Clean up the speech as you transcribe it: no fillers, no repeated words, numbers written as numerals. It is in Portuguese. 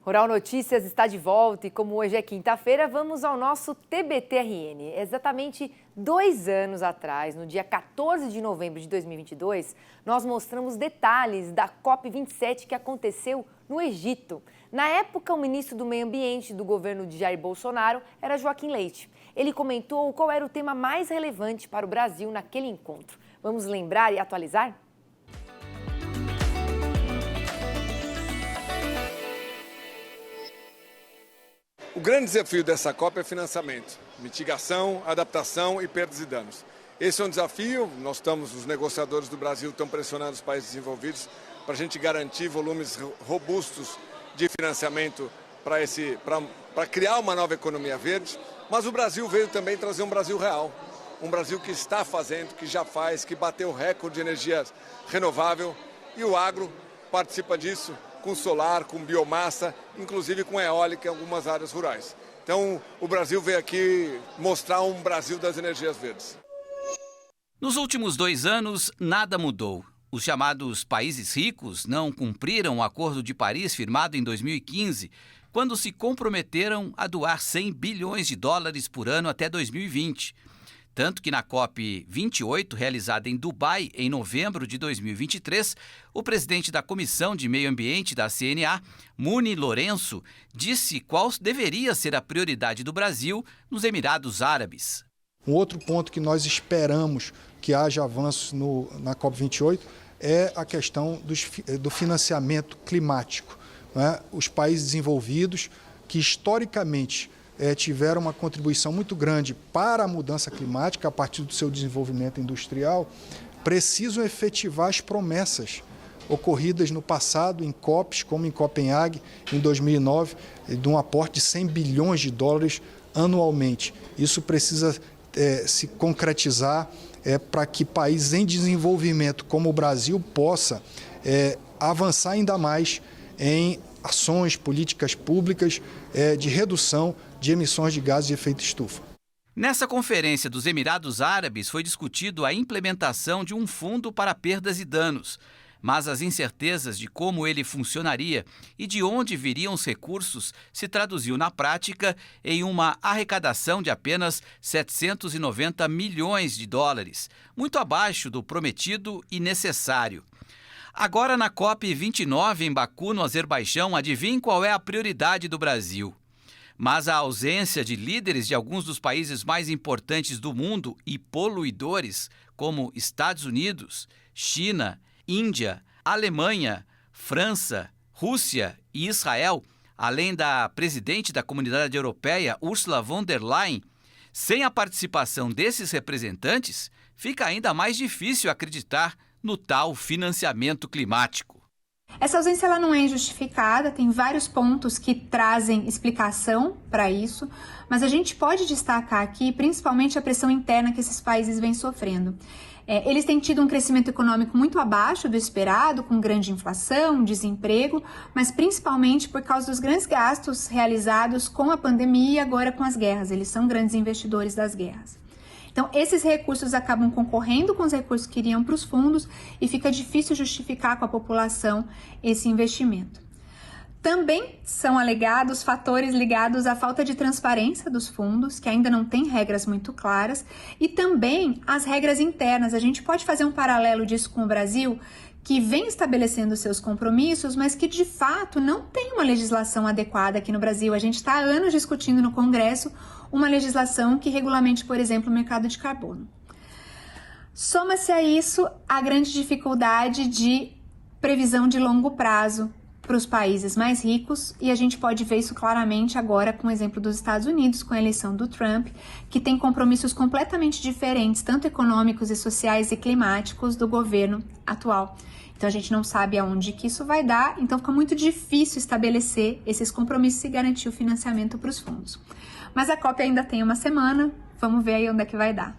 Rural Notícias está de volta e como hoje é quinta-feira, vamos ao nosso TBT-RN. Exatamente 2 anos atrás, no dia 14 de novembro de 2022, nós mostramos detalhes da COP27 que aconteceu no Egito. Na época, o ministro do Meio Ambiente do governo de Jair Bolsonaro era Joaquim Leite. Ele comentou qual era o tema mais relevante para o Brasil naquele encontro. Vamos lembrar e atualizar? O grande desafio dessa COP é financiamento, mitigação, adaptação e perdas e danos. Esse é um desafio, os negociadores do Brasil estão pressionando os países desenvolvidos para a gente garantir volumes robustos de financiamento para criar uma nova economia verde, mas o Brasil veio também trazer um Brasil real, um Brasil que está fazendo, que já faz, que bateu o recorde de energia renovável e o agro participa disso, com solar, com biomassa, inclusive com eólica em algumas áreas rurais. Então, o Brasil veio aqui mostrar um Brasil das energias verdes. Nos últimos 2 anos, nada mudou. Os chamados países ricos não cumpriram o Acordo de Paris firmado em 2015, quando se comprometeram a doar 100 bilhões de dólares por ano até 2020. Tanto que na COP28, realizada em Dubai em novembro de 2023, o presidente da Comissão de Meio Ambiente da CNA, Muni Lourenço, disse qual deveria ser a prioridade do Brasil nos Emirados Árabes. Um outro ponto que nós esperamos que haja avanços na COP28 é a questão do financiamento climático, né? Os países desenvolvidos que historicamente tiveram uma contribuição muito grande para a mudança climática a partir do seu desenvolvimento industrial, precisam efetivar as promessas ocorridas no passado em COPs, como em Copenhague, em 2009, de um aporte de 100 bilhões de dólares anualmente. Isso precisa se concretizar para que países em desenvolvimento como o Brasil possa avançar ainda mais em ações, políticas públicas de redução de emissões de gases de efeito estufa. Nessa conferência dos Emirados Árabes foi discutido a implementação de um fundo para perdas e danos, mas as incertezas de como ele funcionaria e de onde viriam os recursos se traduziu na prática em uma arrecadação de apenas 790 milhões de dólares, muito abaixo do prometido e necessário. Agora na COP29 em Baku, no Azerbaijão, adivinhe qual é a prioridade do Brasil. Mas a ausência de líderes de alguns dos países mais importantes do mundo e poluidores, como Estados Unidos, China, Índia, Alemanha, França, Rússia e Israel, além da presidente da Comunidade Europeia, Ursula von der Leyen, sem a participação desses representantes, fica ainda mais difícil acreditar no tal financiamento climático. Essa ausência ela não é injustificada, tem vários pontos que trazem explicação para isso, mas a gente pode destacar aqui principalmente a pressão interna que esses países vêm sofrendo. Eles têm tido um crescimento econômico muito abaixo do esperado, com grande inflação, desemprego, mas principalmente por causa dos grandes gastos realizados com a pandemia e agora com as guerras. Eles são grandes investidores das guerras. Então, esses recursos acabam concorrendo com os recursos que iriam para os fundos e fica difícil justificar com a população esse investimento. Também são alegados fatores ligados à falta de transparência dos fundos, que ainda não tem regras muito claras, e também as regras internas. A gente pode fazer um paralelo disso com o Brasil, que vem estabelecendo seus compromissos, mas que de fato não tem uma legislação adequada aqui no Brasil. A gente está há anos discutindo no Congresso uma legislação que regulamente, por exemplo, o mercado de carbono. Soma-se a isso a grande dificuldade de previsão de longo prazo para os países mais ricos, e a gente pode ver isso claramente agora com o exemplo dos Estados Unidos, com a eleição do Trump, que tem compromissos completamente diferentes, tanto econômicos e sociais e climáticos, do governo atual. Então a gente não sabe aonde que isso vai dar, então fica muito difícil estabelecer esses compromissos e garantir o financiamento para os fundos. Mas a COP ainda tem uma semana, vamos ver aí onde é que vai dar.